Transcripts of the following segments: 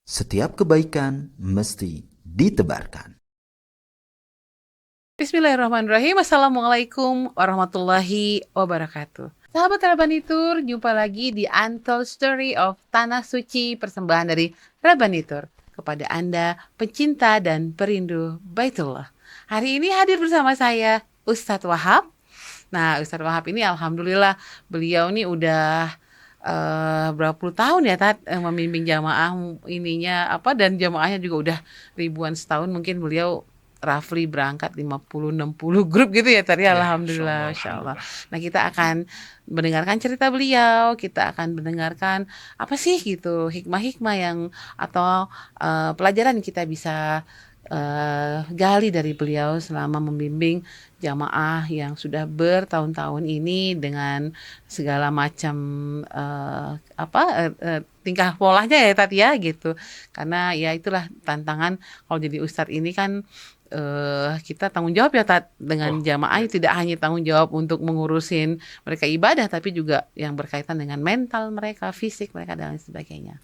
Setiap kebaikan mesti ditebarkan. Bismillahirrahmanirrahim. Assalamualaikum warahmatullahi wabarakatuh. Sahabat Rabanitur, jumpa lagi di Untold Story of Tanah Suci, persembahan dari Rabanitur kepada Anda pecinta dan perindu Baitullah. Hari ini hadir bersama saya Ustadz Wahab. Nah, Ustadz Wahab ini alhamdulillah beliau nih udah berapa puluh tahun ya membimbing jamaah ininya apa, dan jamaahnya juga udah ribuan setahun. Mungkin beliau roughly berangkat 50-60 grup gitu ya tadi ya, alhamdulillah, insyaallah. Nah, kita akan mendengarkan cerita beliau, kita akan mendengarkan apa sih gitu hikmah-hikmah yang atau pelajaran yang kita bisa gali dari beliau selama membimbing jamaah yang sudah bertahun-tahun ini dengan segala macam tingkah polanya ya Tati ya gitu. Karena ya itulah tantangan kalau jadi ustadz ini kan, kita tanggung jawab ya Tat dengan jamaah, tidak hanya tanggung jawab untuk mengurusin mereka ibadah, tapi juga yang berkaitan dengan mental mereka, fisik mereka dan lain sebagainya.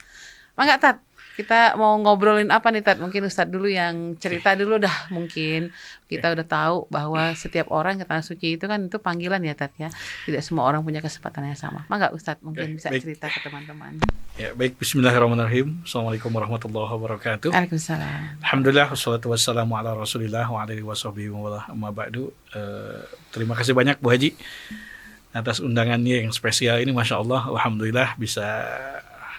Mangga Tat, kita mau ngobrolin apa nih Tat? Mungkin Ustadz dulu yang cerita dulu dah. Mungkin kita udah tahu bahwa setiap orang ke Tanah Suci itu kan itu panggilan ya Tat ya. Tidak semua orang punya kesempatan yang sama. Mangga Ustadz mungkin bisa cerita ke teman-teman. Ya, baik. Bismillahirrahmanirrahim. Assalamualaikum warahmatullahi wabarakatuh. Waalaikumsalam. Alhamdulillah, wassalatu wassalamu ala rasulillah wa alihi washabihi wa wala amma ba'du. Terima kasih banyak Bu Haji atas undangannya yang spesial ini. Masya Allah, alhamdulillah bisa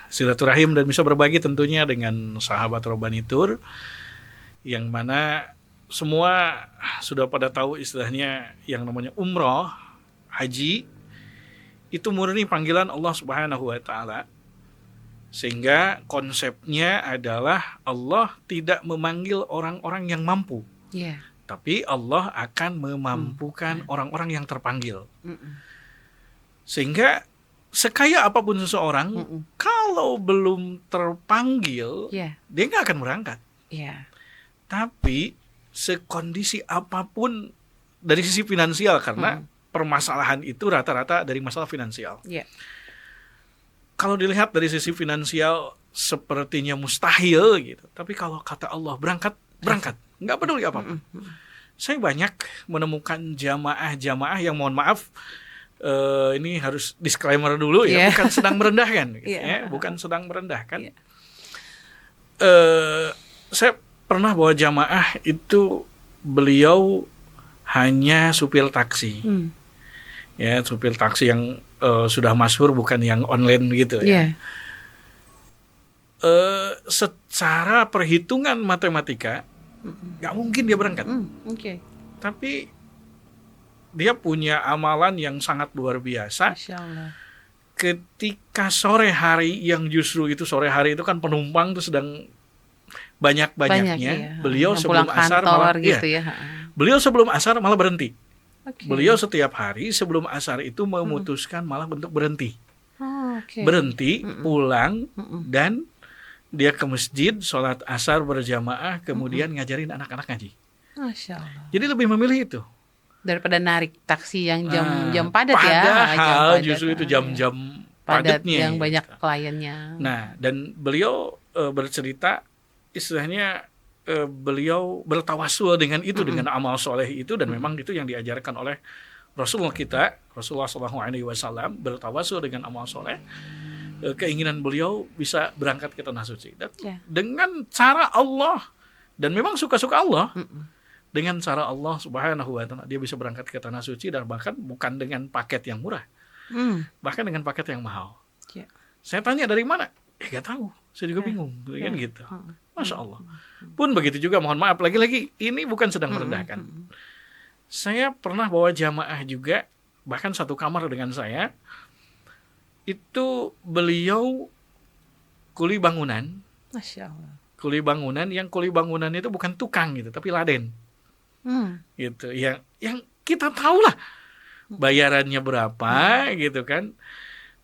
silaturahim dan bisa berbagi tentunya dengan sahabat Rabanitur, yang mana semua sudah pada tahu istilahnya yang namanya umroh, haji itu murni panggilan Allah Subhanahu wa taala. Sehingga konsepnya adalah Allah tidak memanggil orang-orang yang mampu, tapi Allah akan memampukan orang-orang yang terpanggil. Sehingga sekaya apapun seseorang, kalau belum terpanggil, dia nggak akan berangkat. Tapi sekondisi apapun dari sisi finansial, karena permasalahan itu rata-rata dari masalah finansial. Kalau dilihat dari sisi finansial sepertinya mustahil gitu, tapi kalau kata Allah berangkat, nggak peduli apa-apa. Saya banyak menemukan jamaah-jamaah yang, mohon maaf, ini harus disclaimer dulu ya, bukan sedang merendahkan, gitu, bukan sedang merendahkan. Saya pernah bawa jamaah itu, beliau hanya supir taksi, ya supir taksi yang sudah masyhur, bukan yang online gitu ya. Secara perhitungan matematika nggak mungkin dia berangkat, tapi dia punya amalan yang sangat luar biasa. Masya Allah. Ketika sore hari, yang justru itu sore hari itu kan penumpang tuh sedang banyak-banyaknya, beliau sebelum asar malah gitu beliau sebelum asar malah berhenti. Beliau setiap hari sebelum asar itu memutuskan malah untuk berhenti. Berhenti, pulang, dan dia ke masjid, sholat asar berjamaah, kemudian ngajarin anak-anak ngaji. Masya Allah. Jadi lebih memilih itu daripada narik taksi yang jam padat ya. Padahal justru itu jam-jam padat padatnya yang banyak kliennya. Nah, dan beliau bercerita istilahnya, beliau bertawasul dengan itu, dengan amal soleh itu, dan memang itu yang diajarkan oleh Rasulullah kita, Rasulullah SAW, bertawasul dengan amal soleh. Keinginan beliau bisa berangkat ke Tanah Suci dan dengan cara Allah, dan memang suka-suka Allah. Dengan cara Allah Subhanahu wa taala dia bisa berangkat ke Tanah Suci, dan bahkan bukan dengan paket yang murah, bahkan dengan paket yang mahal. Saya tanya dari mana? Gak tahu, saya juga bingung, kan gitu. Masya Allah. Pun begitu juga, mohon maaf, lagi-lagi ini bukan sedang merendahkan. Saya pernah bawa jamaah juga, bahkan satu kamar dengan saya. Itu beliau kuli bangunan. Masya Allah. Kuli bangunan, yang kuli bangunan itu bukan tukang gitu, tapi laden. Gitu, yang kita tahu lah bayarannya berapa, gitu kan.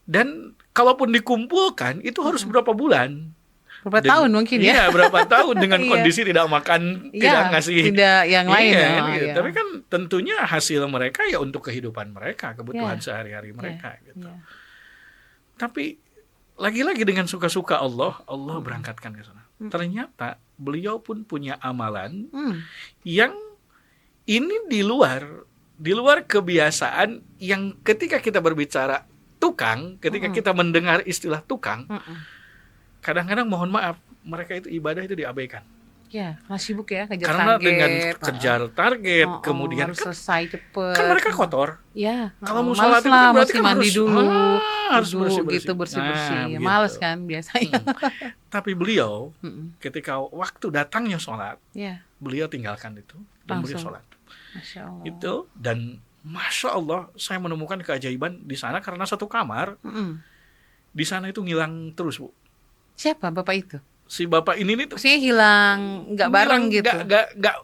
Dan kalaupun dikumpulkan itu harus berapa bulan, berapa tahun mungkin ya. Iya, berapa tahun dengan kondisi tidak makan, tidak ngasih, tidak yang lain. Gitu. Tapi kan tentunya hasil mereka ya untuk kehidupan mereka, kebutuhan sehari-hari mereka gitu. Tapi lagi-lagi dengan suka-suka Allah berangkatkan ke sana. ternyata beliau pun punya amalan Hmm. yang ini di luar kebiasaan yang ketika kita berbicara tukang, ketika kita mendengar istilah tukang, kadang-kadang mohon maaf, mereka itu ibadah itu diabaikan. Ya, masih sibuk ya kejar Karena target. dengan kejar target, kemudian harus kan, selesai cepet. kan mereka kotor. Ya, Kalau mau males sholat itu lah, kan berarti mesti kan mandi harus- dulu, harus wudhu bersih-bersih. gitu bersih-bersih. Nah, begitu. Males kan biasanya. Tapi beliau Mm-mm. ketika waktu datangnya sholat, Ya, beliau tinggalkan itu dan beliau Langsung. sholat. Masya Allah. Itu, dan Masya Allah saya menemukan keajaiban di sana karena satu kamar Mm-mm. di sana itu ngilang terus, Bu. Siapa bapak itu? Si bapak ini nih tuh Maksudnya hilang, nggak bareng ngilang, gitu. nggak,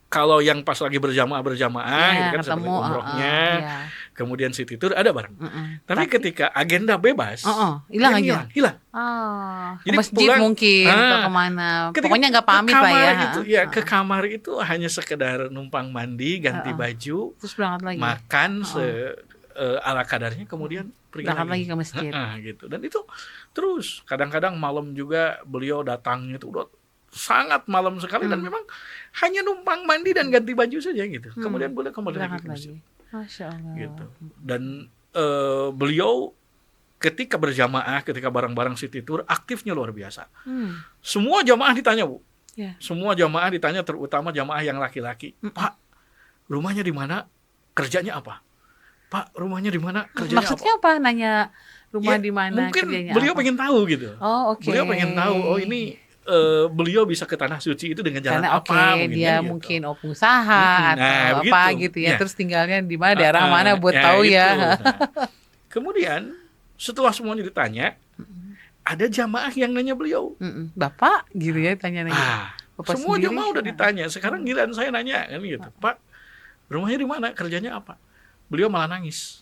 kalau yang pas lagi berjamaah Ya, gitu kan seperti ketemu. umrohnya, Ya. kemudian City Tour ada bareng. Mm-mm. Tapi ketika agenda bebas, hilang dia aja. hilang. Ke Jadi masjid pulang, mungkin atau kemana. Ketika Pokoknya nggak ke pamit lah kamar ya. Itu, ya ke kamar itu hanya sekedar numpang mandi, ganti baju, Terus berangkat lagi. makan ala kadarnya, kemudian pergi Berangkat lagi lagi ke masjid. gitu. Dan itu terus kadang-kadang malam juga beliau datangnya itu udah sangat malam sekali dan memang hanya numpang mandi dan ganti baju saja gitu. Kemudian boleh kembali lagi Berangkat ke masjid lagi. Masya Allah. gitu. Dan beliau ketika berjamaah, ketika bareng-bareng City Tour, aktifnya luar biasa. Semua jamaah ditanya, Bu. Ya. Semua jamaah ditanya, terutama jamaah yang laki-laki. Pak, rumahnya di mana? Kerjanya apa? Pak, rumahnya di mana? Kerjanya Maksudnya apa? Nanya rumah Ya, di mana, mungkin kerjanya beliau apa? pengen tahu gitu. Oh, oke. Beliau pengen tahu, oh ini beliau bisa ke tanah suci itu dengan jalan Karena apa? oke, mungkin dia kan gitu. mungkin pengusaha atau apa begitu. gitu ya. Ya. Terus tinggalnya di mana, daerah mana buat tahu gitu. ya. Nah, kemudian setelah semuanya ditanya, ada jamaah yang nanya beliau. Bapak gitu ya tanya-nanya. Bapak Semua sendiri? jamaah udah ditanya. Sekarang giliran saya nanya kan gitu. Pak, rumahnya di mana? Kerjanya apa? Beliau malah nangis.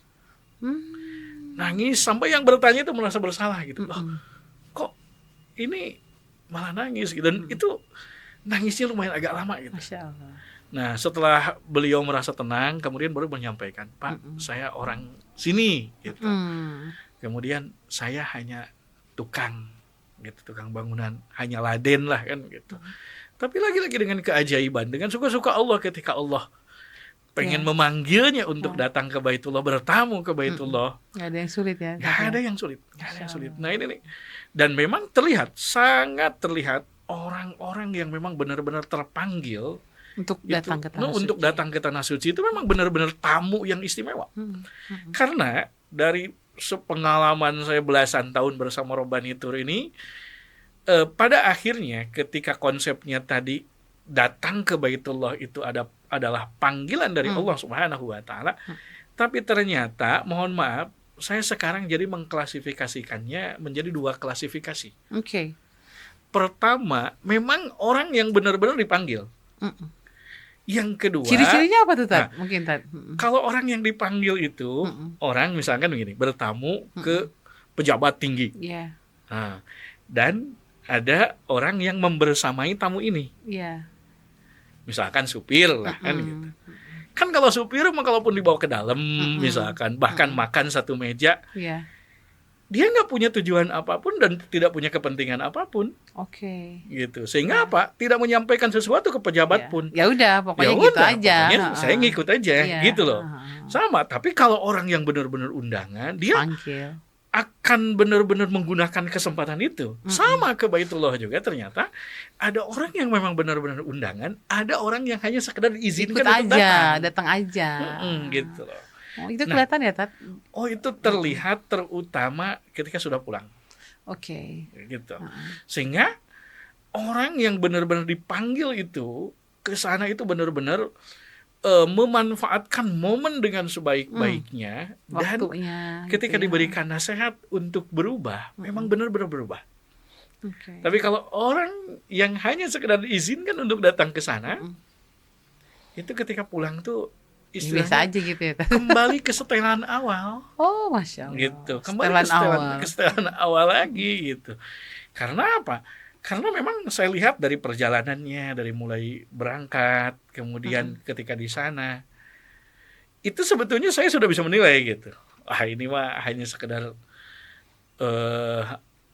Nangis sampai yang bertanya itu merasa bersalah gitu. Loh, kok ini malah nangis gitu. Dan itu nangisnya lumayan agak lama gitu. Masya Allah. Nah, setelah beliau merasa tenang, kemudian baru menyampaikan, Pak, saya orang sini gitu. Kemudian saya hanya tukang gitu, tukang bangunan, hanya laden lah kan gitu. Tapi lagi-lagi dengan keajaiban, dengan suka-suka Allah ketika Allah pengen memanggilnya untuk datang ke Baitullah, bertamu ke Baitullah. Nggak ada yang sulit ya. Gak ada yang sulit, gak ada yang sulit. Nah ini nih, dan memang terlihat, sangat terlihat orang-orang yang memang benar-benar terpanggil Untuk datang ke tanah untuk suci. datang ke tanah suci itu memang benar-benar tamu yang istimewa. Karena dari pengalaman saya belasan tahun bersama Robbani Tour ini, pada akhirnya ketika konsepnya tadi datang ke Baitullah itu adalah panggilan dari Allah Subhanahu wa taala, tapi ternyata mohon maaf, saya sekarang jadi mengklasifikasikannya menjadi dua klasifikasi. Oke. Pertama, memang orang yang benar-benar dipanggil. Yang kedua, Ciri-cirinya apa tuh, Tad? Mungkin, Tad. kalau orang yang dipanggil itu, orang misalkan begini, bertamu ke pejabat tinggi. Iya. Nah, dan ada orang yang membersamai tamu ini. Iya. Misalkan supir lah kan gitu. Kan kalau supir mah kalaupun dibawa ke dalam misalkan, bahkan makan satu meja, Iya. dia nggak punya tujuan apapun dan tidak punya kepentingan apapun Oke. gitu. Sehingga apa? Tidak menyampaikan sesuatu ke pejabat Iya. pun. Ya udah, pokoknya Ya gitu udah, aja. pokoknya saya ngikut aja Iya. gitu loh. Sama, tapi kalau orang yang benar-benar undangan, dia Panggil. akan benar-benar menggunakan kesempatan itu. Sama ke Baitullah juga ternyata ada orang yang memang benar-benar undangan, ada orang yang hanya sekedar diizinkan Ikut untuk aja, datang. datang aja. Gitu loh. Oh, itu kelihatan ya, Tad? Oh, itu terlihat terutama ketika sudah pulang. Oke. Gitu. Sehingga orang yang benar-benar dipanggil itu ke sana itu benar-benar memanfaatkan momen dengan sebaik-baiknya dan Waktunya. ketika gitu ya. diberikan nasihat untuk berubah, memang benar-benar berubah. Oke. Tapi kalau orang yang hanya sekedar diizinkan untuk datang ke sana, itu ketika pulang tuh Biasa istilahnya aja gitu ya, Tad? kembali ke setelan awal. Oh, Masya Allah. Gitu, kembali Setelan ke setelan awal lagi gitu. Karena apa? Karena memang saya lihat dari perjalanannya, dari mulai berangkat, kemudian ketika di sana, itu sebetulnya saya sudah bisa menilai gitu. Wah, ini mah hanya sekedar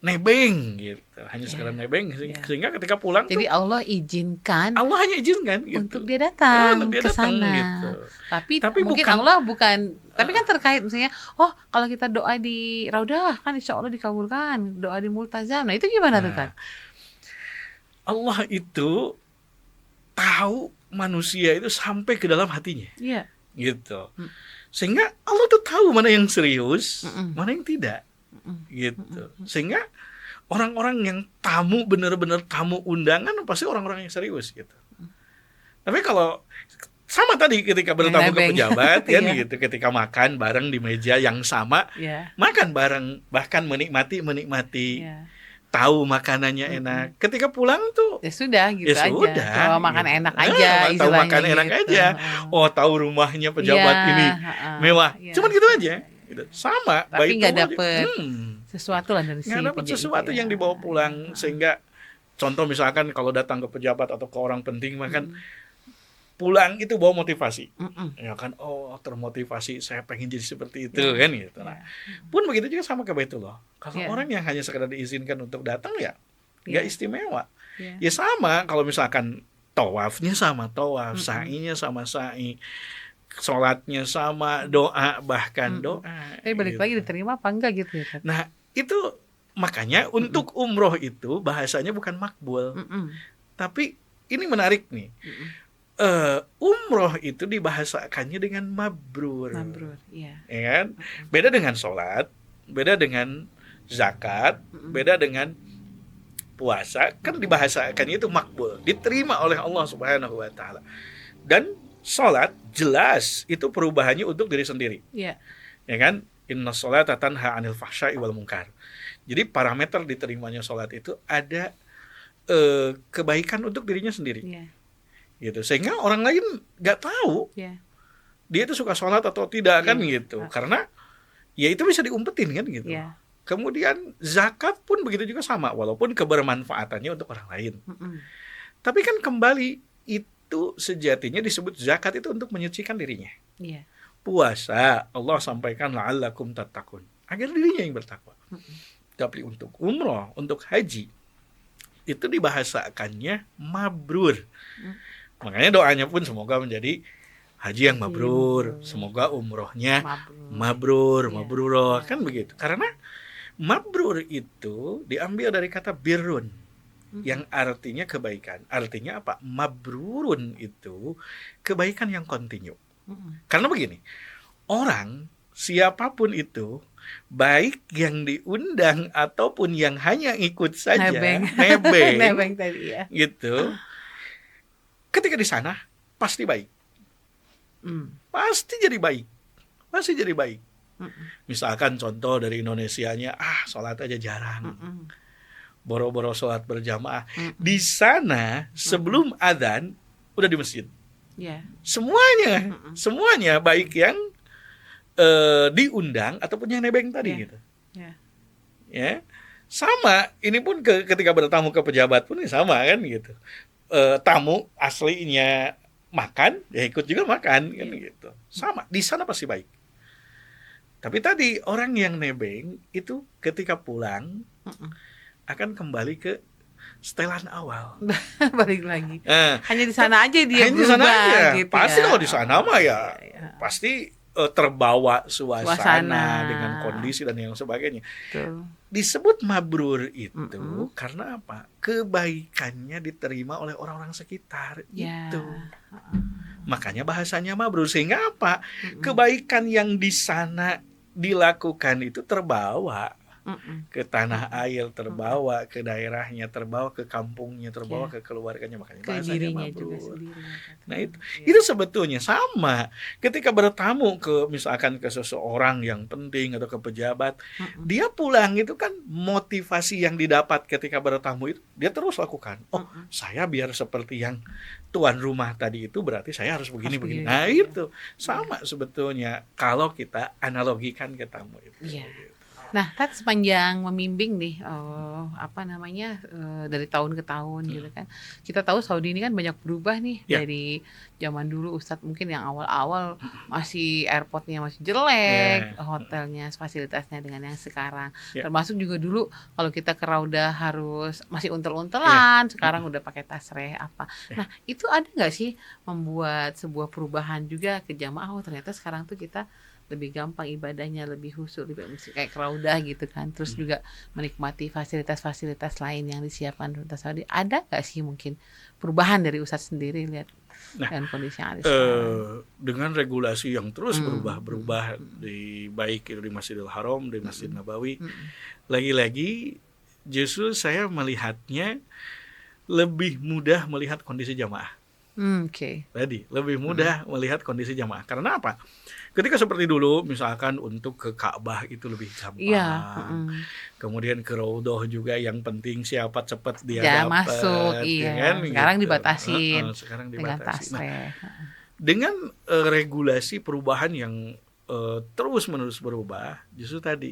nebeng gitu, hanya sekedar nebeng sehingga ketika pulang Jadi tuh Allah izinkan Allah hanya izinkan gitu. untuk dia datang Untuk dia ke datang, sana. gitu. Tapi mungkin Allah bukan, tapi kan terkait misalnya, oh kalau kita doa di Raudah kan insya Allah dikabulkan, doa di Multazam. Nah itu gimana tuh kan? Allah itu tahu manusia itu sampai ke dalam hatinya. Iya. Gitu. Sehingga Allah tuh tahu mana yang serius, Mm-mm. mana yang tidak. Mm-mm. Gitu. Sehingga orang-orang yang tamu benar-benar tamu undangan pasti orang-orang yang serius gitu. Tapi kalau sama tadi ketika bertamu ke nebeng. pejabat kan Iya. gitu, ketika makan bareng di meja yang sama, Iya. makan bareng, bahkan menikmati Iya. tahu makanannya enak. Ketika pulang tuh Ya sudah gitu ya aja. sudah, Bawa makan gitu. enak aja tahu istilahnya makan enak gitu. aja. Oh, tahu rumahnya pejabat Iya, ini mewah. iya. Cuman gitu aja. Gitu. Sama. Tapi baik nggak tamu aja. dapet sesuatu lah dari si Nggak dapat penjahit sesuatu itu ya. yang dibawa pulang, sehingga contoh misalkan kalau datang ke pejabat atau ke orang penting makan pulang itu bawa motivasi. Ya kan, oh termotivasi, saya pengen jadi seperti itu kan gitu. Nah, pun begitu juga sama ke Baitullah. Kalau Iya. orang yang hanya sekedar diizinkan untuk datang ya nggak Iya. istimewa. Iya. Ya sama kalau misalkan tawafnya sama tawaf, sa'inya sama sa'i, sholatnya sama, doa bahkan doa. Tapi balik gitu. lagi diterima apa enggak gitu ya kan? Nah, itu makanya untuk umroh itu bahasanya bukan makbul. Tapi ini menarik nih. Umroh itu dibahasakannya dengan mabrur. Mabrur, iya. Ya kan? Beda dengan sholat, beda dengan zakat, beda dengan puasa, kan dibahasakannya itu makbul, diterima oleh Allah Subhanahu wa taala. Dan sholat jelas itu perubahannya untuk diri sendiri. Iya. Ya kan? Inna sholata tanha 'anil fahsya'i wal munkar. Jadi parameter diterimanya sholat itu ada kebaikan untuk dirinya sendiri. Iya. Gitu. Sehingga orang lain nggak tahu Iya. dia itu suka sholat atau tidak kan Iya. gitu. Karena ya itu bisa diumpetin kan gitu. Iya. Kemudian zakat pun begitu juga sama, walaupun kebermanfaatannya untuk orang lain. Tapi kan kembali itu sejatinya disebut zakat itu untuk menyucikan dirinya. Iya. Puasa Allah sampaikan la'allakum tattaqun, agar dirinya yang bertakwa. Tapi untuk umroh, untuk haji itu dibahasakannya mabrur. Makanya doanya pun semoga menjadi haji yang mabrur, semoga umrohnya mabrur, mabruroh, kan begitu. Karena mabrur itu diambil dari kata birrun, yang artinya kebaikan. Artinya apa? Mabrurun itu kebaikan yang kontinu. Karena begini, orang siapapun itu, baik yang diundang ataupun yang hanya ikut saja, nebeng Nebeng tadi ya. gitu, ketika di sana pasti baik. Pasti jadi baik. Pasti jadi baik. Misalkan contoh dari Indonesianya, sholat aja jarang. Boro-boro sholat berjamaah. Di sana sebelum adzan udah di masjid. Iya. Semuanya baik yang diundang ataupun yang nebeng tadi gitu. Ya. Sama, ini pun ketika bertamu ke pejabat pun sama kan gitu. Tamu aslinya makan, ya ikut juga makan kan gitu. Sama, di sana pasti baik. Tapi tadi orang yang nebeng itu ketika pulang akan kembali ke setelan awal. Balik lagi. Nah, Hanya di sana aja dia hanya di sana berubah aja. gitu Pasti ya. kalau di sana mah ya pasti terbawa suasana dengan kondisi dan yang sebagainya. Betul. Disebut mabrur itu karena apa? Kebaikannya diterima oleh orang-orang sekitar itu. Makanya bahasanya mabrur, sehingga apa? Kebaikan yang di sana dilakukan itu terbawa ke tanah air, terbawa ke daerahnya, terbawa ke kampungnya, terbawa ke keluarganya, makanya Ke bahasanya dirinya mabrur. juga sendiri. Nah itu sebetulnya sama ketika bertamu ke misalkan ke seseorang yang penting atau ke pejabat, dia pulang itu kan motivasi yang didapat ketika bertamu itu dia terus lakukan. Oh, saya biar seperti yang tuan rumah tadi itu berarti saya harus begini. Nah itu sama sebetulnya kalau kita analogikan ke tamu itu. Iya. Nah, Tat sepanjang membimbing nih, dari tahun ke tahun gitu kan. Kita tahu Saudi ini kan banyak berubah nih Ya. dari zaman dulu Ustadz mungkin yang awal-awal masih airportnya masih jelek, hotelnya, fasilitasnya dengan yang sekarang. Ya. Termasuk juga dulu kalau kita ke Raudah harus masih untel-untelan, sekarang udah pakai tasreh apa. Nah, itu ada nggak sih membuat sebuah perubahan juga ke jamaah? Oh, ternyata sekarang tuh kita lebih gampang ibadahnya, lebih khusyuk, lebih kayak ke Raudah gitu kan. Terus juga menikmati fasilitas-fasilitas lain yang disiapkan pemerintah Saudi. Ada nggak sih mungkin perubahan dari Ustadz sendiri lihat dan kondisi yang ada sekarang? Dengan regulasi yang terus berubah-berubah baik itu di Masjidil Haram, di Masjid Nabawi, lagi-lagi justru saya melihatnya lebih mudah melihat kondisi jamaah. Oke. Tadi lebih mudah melihat kondisi jamaah. Karena apa? Ketika seperti dulu, misalkan untuk ke Ka'bah itu lebih gampang. Iya. Kemudian ke Raudhah juga yang penting siapa cepat dia Ya, dapat. masuk, iya. Kan, Sekarang gitu. dibatasin Sekarang dengan dibatasi. Nah, tasreh. dengan regulasi perubahan yang terus-menerus berubah, justru tadi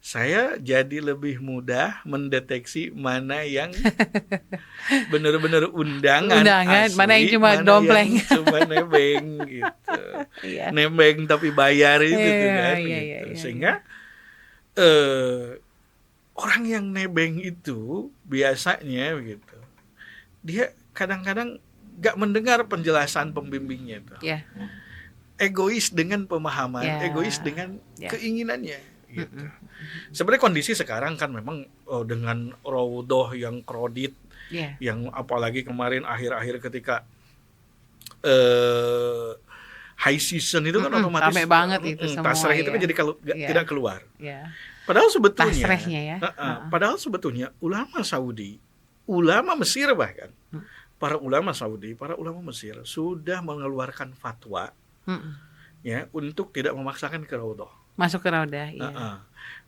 saya jadi lebih mudah mendeteksi mana yang benar-benar undangan asli, mana yang cuma dompleng. yang cuma nebeng gitu. Iya. Nebeng tapi bayar itu tuh kan Iya, gitu. iya, iya, Sehingga orang yang nebeng itu biasanya begitu. Dia kadang-kadang gak mendengar penjelasan pembimbingnya itu. Iya. Egois dengan pemahaman, Ya. egois dengan Ya. keinginannya gitu. Sebenarnya kondisi sekarang kan memang dengan Raudhah yang kredit, Iya. yang apalagi kemarin akhir-akhir ketika high season itu kan otomatis rame banget itu semua, tasreh itu kan ya. jadi tidak keluar. Iya. Padahal sebetulnya Tasrehnya ya. padahal sebetulnya ulama Saudi, ulama Mesir bahkan, para ulama Saudi, para ulama Mesir sudah mengeluarkan fatwa ya untuk tidak memaksakan ke Raudhah. Masuk ke Raudah, iya.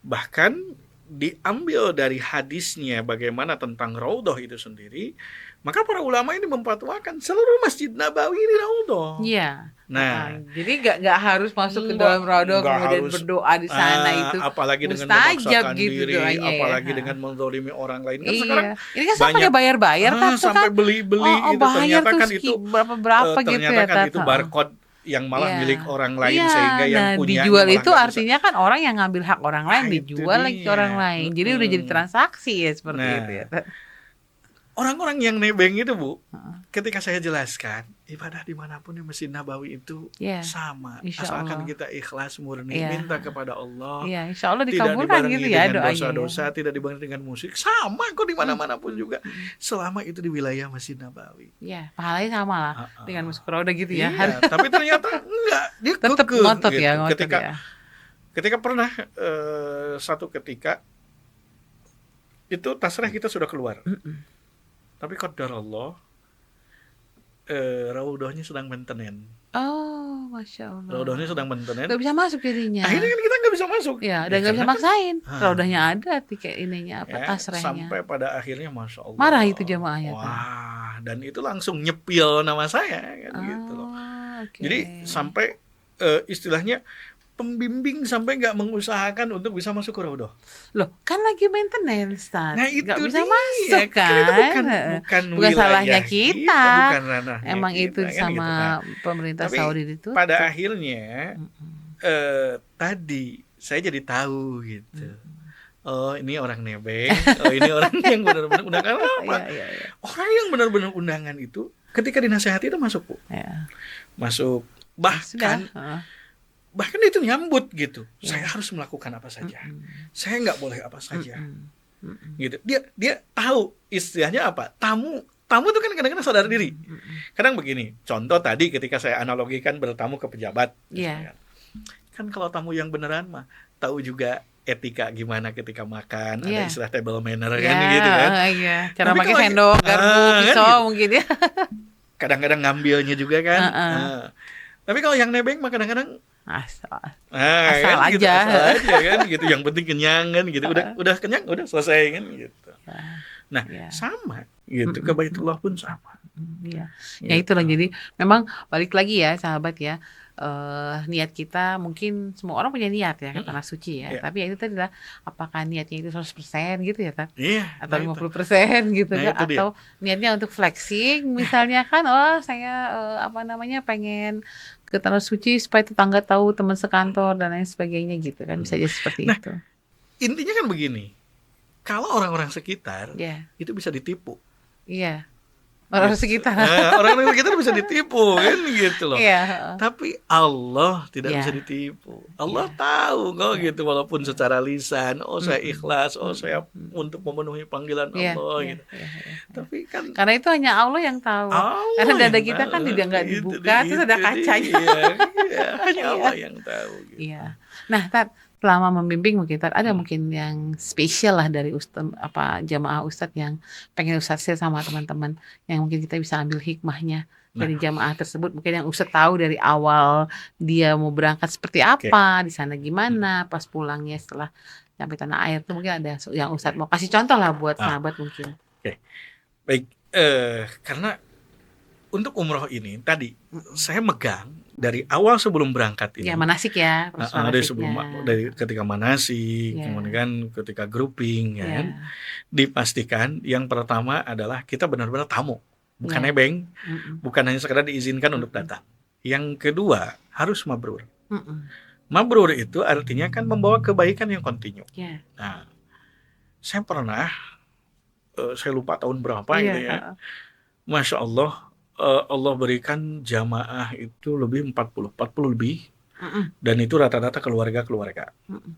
Bahkan diambil dari hadisnya bagaimana tentang Raudhah itu sendiri, maka para ulama ini memfatwakan seluruh Masjid Nabawi di Raudhah. Iya. Nah, jadi nggak harus masuk ke Nggak- dalam Raudah nggak kemudian harus, berdoa di sana itu. apalagi dengan mustajab memaksakan gitu diri, doanya ya. apalagi dengan menzalimi orang lain. Kan Iya. sekarang Ini kan sampai banyak- bayar-bayar kan sampai beli-beli itu bayar ternyata tuh kan itu berapa gitu ternyata ya kan Tat. itu barcode yang malah Iya. milik orang lain Iya, sehingga yang nah, punya dijual malah itu nggak bisa. artinya kan orang yang ngambil hak orang lain Nah, itu dijual lagi ke dia. orang lain. Jadi udah jadi transaksi ya seperti Nah, itu ya. Tat. Orang-orang yang nebeng itu Bu, ketika saya jelaskan ibadah dimanapun di Masjid Nabawi itu Iya, sama, insya asalkan Allah. kita ikhlas murni Iya. minta kepada Allah. Iya, insya Allah Tidak dikabulkan dibarengi gitu ya dengan doanya. dosa-dosa, tidak dibarengi dengan musik, sama kok di mana-mana pun juga, selama itu di wilayah Masjid Nabawi. Iya, pahalanya sama lah dengan masuk ke Raudah gitu ya. Iya, tapi ternyata enggak, dia Tetap kekeh ngotot gitu. ya, ngotot Ketika ya. ketika pernah satu ketika itu tasreh kita sudah keluar, tapi qadar Allah Raudhahnya sedang maintenance. Oh, Masya Allah. Raudhahnya sedang maintenance. Nggak bisa masuk jadinya. Akhirnya kan kita nggak bisa masuk. Ya, dan nggak bisa karena kan- maksain. Raudahnya ada tiket ininya apa ya, tasrehnya. sampai pada akhirnya Masya Allah. Marah itu jamaahnya, Kak. Wah, dan itu langsung nyepil nama saya kan gitu loh. Oke. Jadi sampai istilahnya pembimbing sampai nggak mengusahakan untuk bisa masuk ke Raudhah. Loh, kan lagi maintenance, Tat. Nah itu Nggak bisa dia. masuk kan. Itu bukan Bukan salahnya wilayah kita. bukan ranahnya Emang kita, itu kan sama gitu. Nah, pemerintah tapi Saudi itu. pada akhirnya tadi saya jadi tahu gitu. Oh ini orang nebeng, oh ini orang yang benar-benar undangan apa? Iya. Orang yang benar-benar undangan itu ketika dinasehati itu masuk Bu, Ya. masuk Sudah. bahkan itu nyambut gitu. Ya. Saya harus melakukan apa saja, saya nggak boleh apa saja, Mm-mm. gitu. Dia tahu istilahnya apa? Tamu itu kan kadang-kadang sadar diri. Kadang begini, contoh tadi ketika saya analogikan bertamu ke pejabat, Iya. misalkan. Kan kalau tamu yang beneran mah tahu juga etika gimana ketika makan, ada Iya. istilah table manner Ya, kan gitu kan. iya. Cara Tapi pakai kalau- sendok, garpu, kan pisau gitu. mungkin ya. Kadang-kadang ngambilnya juga kan. Tapi kalau yang nebeng mah kadang-kadang Asal asal aja. gitu, asal aja kan gitu. Yang penting kenyang kan gitu. Udah kenyang, udah selesai kan gitu. Ya. Nah, Ya. sama gitu ke Baitullah pun sama. Iya. Ya Gitu. itulah jadi memang balik lagi ya sahabat ya. Niat kita mungkin semua orang punya niat ya ke Mm-mm. tanah suci ya. Iya. Tapi ya itu tadi lah apakah niatnya itu 100% gitu ya, Tat? Iya, Atau nah itu. 50% gitu Nah kan? itu dia. Atau niatnya untuk flexing misalnya kan, oh saya apa namanya pengen ke tanah suci supaya tetangga tahu, teman sekantor dan lain sebagainya gitu kan. Bisa jadi seperti Nah, itu. intinya kan begini. Kalau orang-orang sekitar Ya, itu bisa ditipu. iya. Orang Gitu. sekitar. Orang-orang sekitar bisa ditipu kan gitu loh. Iya, heeh. Tapi Allah tidak Iya. bisa ditipu. Allah Iya. tahu kok Iya. gitu walaupun secara lisan, oh saya Mm-mm. ikhlas, oh saya Mm-mm. untuk memenuhi panggilan Iya, Allah iya, gitu. iya, iya. Tapi kan Karena itu hanya Allah yang tahu. Karena Allah dada yang kita kan tahu. juga nggak Itu dibuka, terus ada itu kacanya. dia. Iya, hanya Iya. Allah yang tahu gitu. Iya. Nah, Tat, selama membimbing mungkin Tat, ada Hmm. mungkin yang spesial lah dari jamaah Ustadz yang pengen Ustadz share sama teman-teman yang mungkin kita bisa ambil hikmahnya dari jamaah tersebut. Mungkin yang Ustadz tahu dari awal dia mau berangkat seperti apa, di sana gimana, pas pulangnya setelah sampai tanah air tuh mungkin ada yang Ustadz mau kasih contoh lah buat sahabat mungkin. Baik, karena untuk umroh ini tadi saya megang dari awal sebelum berangkat ini. Ya manasik ya, proses Dari sebelum manasiknya. dari ketika manasik, Ya. kemudian ketika grouping, ya kan, Ya. dipastikan yang pertama adalah kita benar-benar tamu, bukan Ya. nebeng, Mm-mm. bukan hanya sekedar diizinkan untuk Mm-mm. datang. Yang kedua harus mabrur. Mm-mm. Mabrur itu artinya kan membawa kebaikan yang kontinu. Ya. Nah, saya pernah, saya lupa tahun berapa Iya, gitu ya. heeh. Masya Allah, Allah berikan jamaah itu lebih 40 lebih, Mm-mm. dan itu rata-rata keluarga-keluarga. Mm-mm.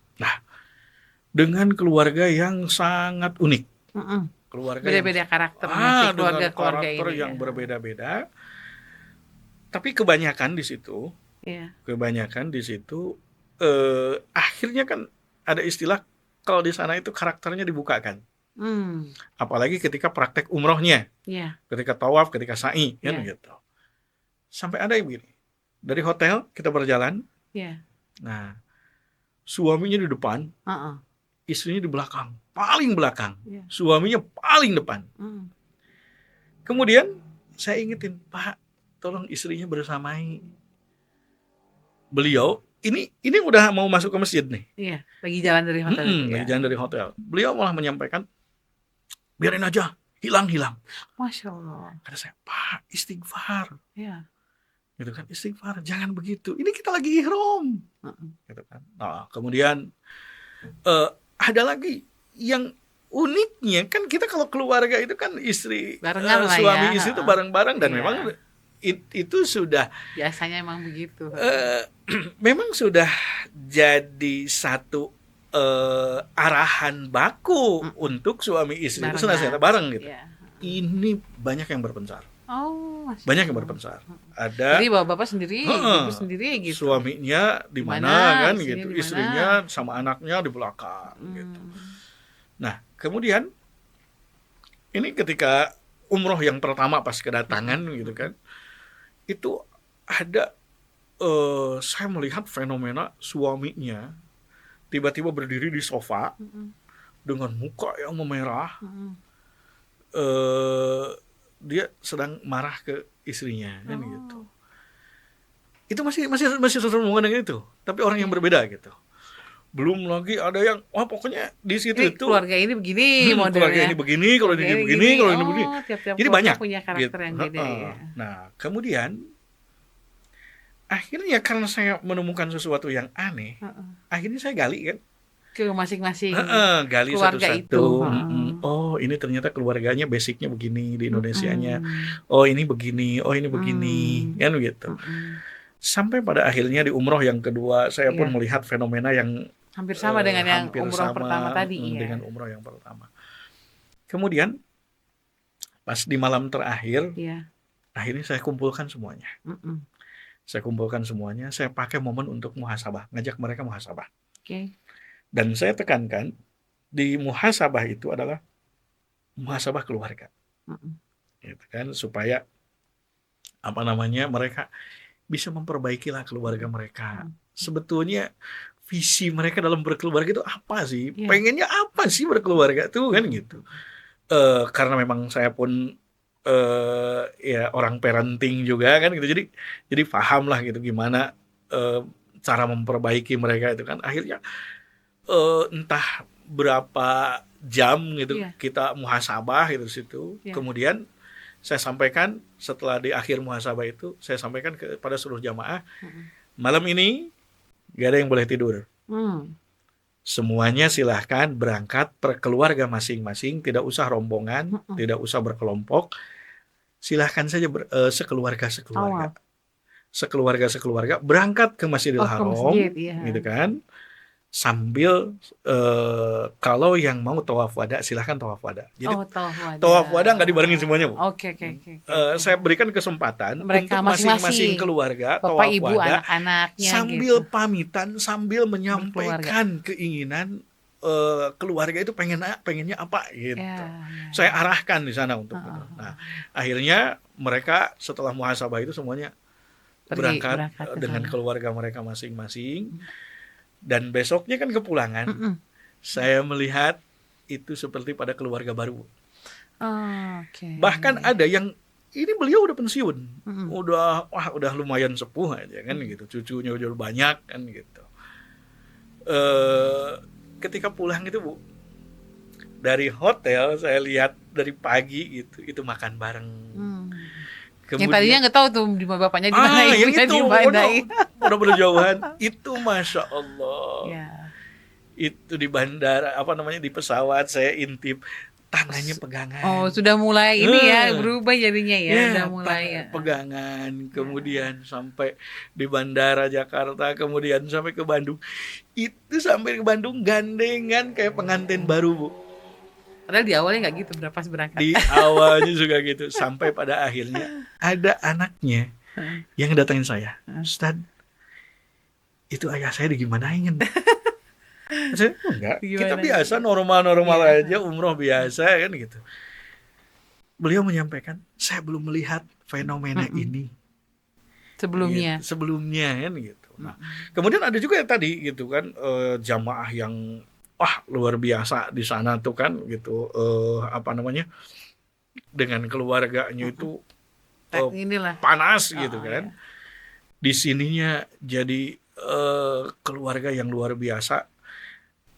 Dengan keluarga yang sangat unik. Mm-mm. Keluarga yang Beda-beda karakternya si dengan keluarga-keluarga karakter ini yang ya. berbeda-beda. Tapi kebanyakan di situ, Iya. akhirnya kan ada istilah kalau di sana itu karakternya dibukakan. Apalagi ketika praktek umrohnya, Iya. ketika tawaf, ketika sa'i, kan Iya. gitu. Sampai ada yang begini. Dari hotel kita berjalan, Iya. nah suaminya di depan, Heeh. istrinya di belakang, paling belakang, Iya. suaminya paling depan. Mm. Kemudian saya ingetin, Pak, tolong istrinya bersamai. Beliau ini udah mau masuk ke masjid nih. Iya, lagi jalan dari hotel itu ya. Lagi jalan dari hotel. Beliau malah menyampaikan, biarin aja, hilang. Masya Allah. Kata saya, Pak, istighfar. Iya. Gitu kan, istighfar, jangan begitu. Ini kita lagi ihram. Heeh. Gitu kan. Nah, kemudian ada lagi yang uniknya kan kita kalau keluarga itu kan istri, Barengan lah suami ya. istri itu Heeh. bareng-bareng dan Iya. memang itu sudah Biasanya emang begitu. memang sudah jadi satu arahan baku untuk suami istri itu Barengan. senantiasa bareng gitu. Iya. Ini banyak yang berpencar. Oh, Masya Banyak yang Allah. berpencar. Ada Jadi bapak sendiri, Heeh. ibu sendiri gitu. suaminya di mana kan Istrinya gitu, di mana? istrinya sama anaknya di belakang gitu. Hmm. Nah, kemudian ini ketika umroh yang pertama pas kedatangan gitu kan, itu ada saya melihat fenomena suaminya tiba-tiba berdiri di sofa Mm-mm. dengan muka yang memerah, Mm-mm. dia sedang marah ke istrinya kan Oh. gitu. Itu masih hubungan dengan itu, tapi orang yang berbeda gitu. Belum lagi ada yang pokoknya di situ Ini itu keluarga ini begini modelnya. keluarga ini begini, kalau Keluarga ini begini, kalau ini Oh, begini. tiap-tiap Jadi keluarga banyak punya karakter gitu. yang beda Heeh. ya. Nah, kemudian akhirnya karena saya menemukan sesuatu yang aneh, Heeh. akhirnya saya gali kan. Ke masing-masing Gali keluarga satu-satu. itu. Heeh. Oh, ini ternyata keluarganya basicnya begini di Indonesianya. Mm-mm. Oh, ini begini, oh ini begini, kan begitu. Mm-mm. Sampai pada akhirnya di umroh yang kedua, saya pun Iya. melihat fenomena yang Hampir sama dengan yang hampir umroh sama, pertama tadi. Iya. dengan umroh yang pertama. Kemudian pas di malam terakhir, Iya. akhirnya saya kumpulkan semuanya. Mm-mm. Saya kumpulkan semuanya, saya pakai momen untuk muhasabah, ngajak mereka muhasabah. Oke. Dan saya tekankan di muhasabah itu adalah muhasabah keluarga, Mm-mm. gitu kan, supaya mereka bisa memperbaikilah keluarga mereka. Sebetulnya visi mereka dalam berkeluarga itu apa sih? Iya. Pengennya apa sih berkeluarga tuh kan gitu. Karena memang saya pun ya orang parenting juga kan gitu. Jadi paham lah gitu gimana cara memperbaiki mereka itu kan. Akhirnya entah berapa jam gitu Iya. kita muhasabah gitu di situ. Iya. Kemudian saya sampaikan setelah di akhir muhasabah itu, saya sampaikan kepada seluruh jamaah, malam ini gak ada yang boleh tidur. Hmm. Semuanya silahkan berangkat per keluarga masing-masing, tidak usah rombongan, tidak usah berkelompok. Silahkan saja sekeluarga-sekeluarga. Awal. Sekeluarga-sekeluarga berangkat ke Masjidil Oh, ke Haram, masjid, iya. gitu kan. Sambil kalau yang mau tawaf wada silahkan tawaf wada. Jadi Oh, tawaf wada nggak dibarengin semuanya, Bu. Oke. Saya berikan kesempatan Mereka untuk masing-masing masing-masing. keluarga Bapak, tawaf ibu, wada anak-anaknya sambil gitu. pamitan, sambil menyampaikan keinginan keluarga itu pengennya apa gitu. Ya. Saya arahkan di sana untuk itu. Nah, akhirnya mereka setelah muhasabah itu semuanya berangkat ke dengan sana. keluarga mereka masing-masing. Dan besoknya kan kepulangan. Saya melihat itu seperti pada keluarga baru. Oke. Bahkan ada yang ini beliau udah pensiun, udah lumayan sepuh aja kan gitu, cucunya udah banyak kan gitu. Ketika pulang itu, Bu, dari hotel saya lihat dari pagi itu makan bareng. Yang tadinya nggak tahu tuh di bapaknya di mana, yang ibunya itu di mana. udah berjauhan. Itu Masya Allah. Ya. Itu di bandara di pesawat saya intip tangannya pegangan. Oh, sudah mulai ini ya berubah jadinya ya, udah mulai ya. Pegangan, kemudian sampai di bandara Jakarta, kemudian sampai ke Bandung. Itu sampai ke Bandung gandengan kayak pengantin baru, Bu. Padahal di awalnya nggak gitu, pas berangkat. Di awalnya juga gitu, sampai pada akhirnya ada anaknya yang datangin saya, Ustad, itu ayah saya digimanain? Saya enggak, kita biasa normal-normal aja, umroh biasa kan gitu. Beliau menyampaikan, saya belum melihat fenomena ini sebelumnya. Gitu, sebelumnya kan gitu. Nah, kemudian ada juga yang tadi gitu kan, jamaah yang luar biasa di sana tuh kan gitu, dengan keluarganya itu panas gitu kan. Ya. Di sininya jadi keluarga yang luar biasa.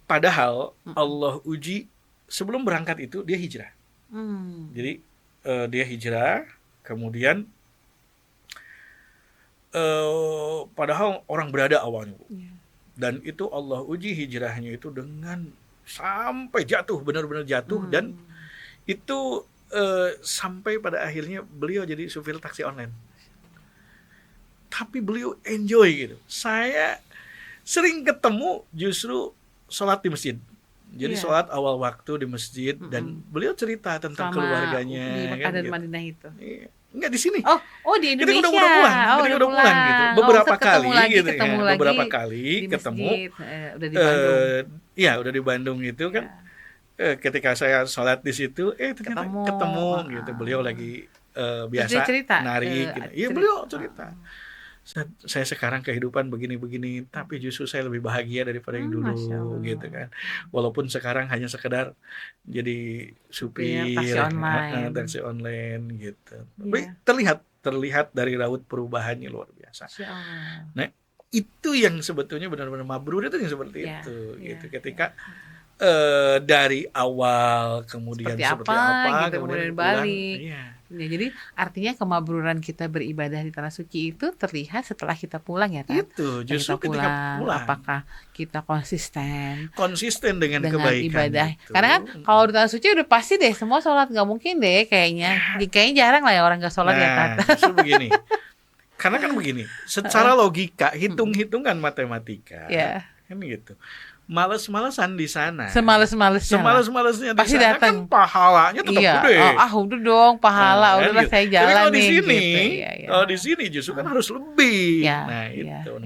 Padahal Allah uji sebelum berangkat itu dia hijrah. Jadi dia hijrah, kemudian padahal orang berada awalnya, Bu. Dan itu Allah uji hijrahnya itu dengan sampai jatuh, benar-benar jatuh. Dan itu sampai pada akhirnya beliau jadi supir taksi online. Tapi beliau enjoy gitu. Saya sering ketemu justru sholat di masjid. Jadi sholat awal waktu di masjid. Dan beliau cerita tentang keluarganya di Mekah dan Madinah itu. Enggak di sini. Oh di Indonesia. Kita udah pulang gitu. Beberapa kali gitu ya. Beberapa kali ketemu. Udah di Bandung. Iya, udah di Bandung itu kan. Ketika saya sholat di situ, ternyata ketemu gitu. Beliau lagi biasa narik. Iya, beliau cerita. Saya sekarang kehidupan begini-begini, tapi justru saya lebih bahagia daripada yang dulu gitu kan. Walaupun sekarang hanya sekedar jadi supir taksi online gitu. Tapi terlihat dari raut perubahannya luar biasa. Nah, itu yang sebetulnya benar-benar mabrur, itu yang seperti itu gitu. Ketika dari awal kemudian seperti apa gitu, kemudian balik. Ya, jadi artinya kemabruran kita beribadah di Tanah Suci itu terlihat setelah kita pulang ya kan? Itu justru ketika pulang. Apakah kita konsisten dengan kebaikan ibadah? itu. Karena kan kalau di Tanah Suci udah pasti deh semua sholat, nggak mungkin deh kayaknya. Kayaknya jarang lah ya orang nggak sholat ya kan? Justru begini. Karena kan begini, secara logika, hitung-hitungan matematika, kan gitu. Males-malesan di sana. Semales-malesnya pasti di sana datang. kan pahalanya tetap gede. Udah dong pahala, udahlah saya jalan. Tapi kalau di nih sini, gitu. kalau di sini justru kan harus lebih.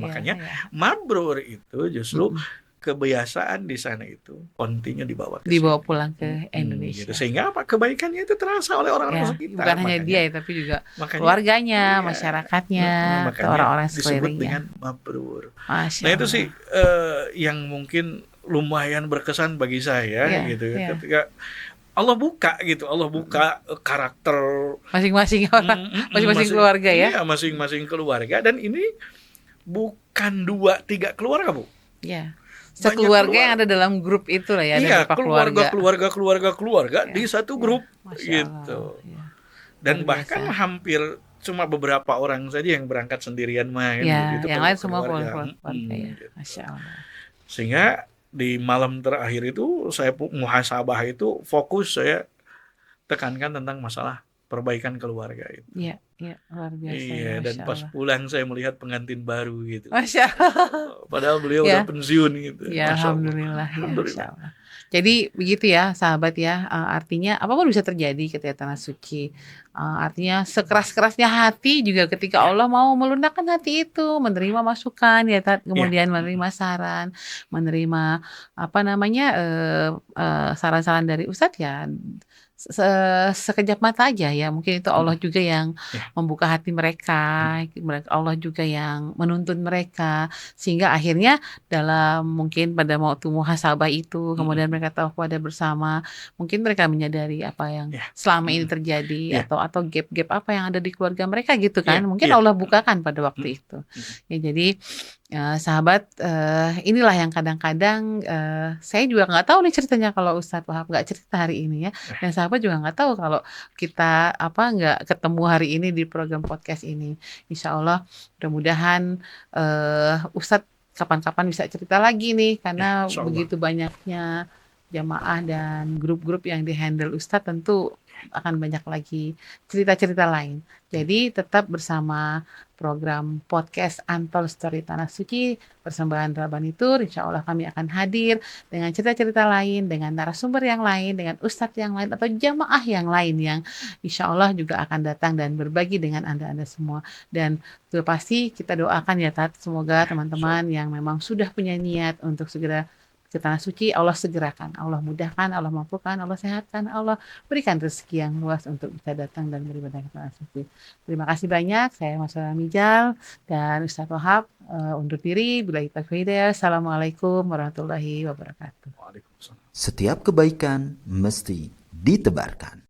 Makanya mabrur itu justru kebiasaan di sana itu continue dibawa pulang ke Indonesia. Gitu. Sehingga apa, kebaikannya itu terasa oleh orang-orang sekitar. Bukan hanya dia ya, tapi juga keluarganya, masyarakatnya, orang-orang disebut sekelilingnya. dengan mabrur. Nah itu sih yang mungkin lumayan berkesan bagi saya gitu ya. Ketika Allah buka gitu, Allah buka karakter Masing-masing orang, masing-masing keluarga ya. Iya, masing-masing keluarga, dan ini bukan 2-3 keluarga, Bu. Ya. Banyak Sekeluarga yang ada dalam grup itu lah ya, ada Iya, beberapa keluarga Ya. di satu grup Masya gitu. Allah. Ya. Dan Luar bahkan biasa. hampir cuma beberapa orang saja yang berangkat sendirian main Ya, gitu. Itu yang lain semua keluarga. keluarga ya. Gitu. Masya Allah. Sehingga di malam terakhir itu saya muhasabah itu fokus saya tekankan tentang masalah perbaikan keluarga itu. Iya, luar biasa Iya, ya, dan Masya pas Allah. pulang saya melihat pengantin baru gitu. Masya Allah. Padahal beliau Ya. udah pensiun gitu. Ya, Masya Allah. alhamdulillah ya, Alhamdulillah. Masya Allah. Jadi begitu ya, sahabat ya. Artinya apapun bisa terjadi ketika tanah suci. Artinya sekeras-kerasnya hati juga ketika Allah mau melunakkan hati itu, menerima masukan ya, kemudian menerima saran, menerima apa namanya saran-saran dari Ustadz ya. Sekejap mata aja ya, mungkin itu Allah juga yang Ya. membuka hati mereka, Allah juga yang menuntun mereka, sehingga akhirnya dalam mungkin pada waktu muhasabah itu, kemudian mereka tahu pada bersama, mungkin mereka menyadari apa yang Ya. selama ini terjadi, Ya. atau gap-gap apa yang ada di keluarga mereka gitu kan, Ya, mungkin ya. Allah bukakan pada waktu itu. Ya, jadi sahabat, inilah yang kadang-kadang saya juga nggak tahu nih ceritanya kalau Ustadz Wahab nggak cerita hari ini ya, dan sahabat juga nggak tahu kalau kita nggak ketemu hari ini di program podcast ini. Insya Allah mudah-mudahan Ustadz kapan-kapan bisa cerita lagi nih, karena Insya Allah. begitu banyaknya jamaah dan grup-grup yang dihandle Ustadz, tentu akan banyak lagi cerita-cerita lain. Jadi tetap bersama program podcast Untold Story Tanah Suci persembahan Rabanitur. Insya Allah kami akan hadir dengan cerita-cerita lain, dengan narasumber yang lain, dengan ustadz yang lain, atau jamaah yang lain yang insya Allah juga akan datang dan berbagi dengan Anda semua. Dan itu pasti kita doakan ya Tat, semoga teman-teman yang memang sudah punya niat untuk segera ke Tanah Suci, Allah segerakan, Allah mudahkan, Allah mampukan, Allah sehatkan, Allah berikan rezeki yang luas untuk bisa datang dan beribadah ke Tanah Suci. Terima kasih banyak. Saya Mas Mijal dan Ustadz Wahab undur diri. Billahi taufiq hidayah. Assalamualaikum warahmatullahi wabarakatuh. Waalaikumsalam. Setiap kebaikan mesti ditebarkan.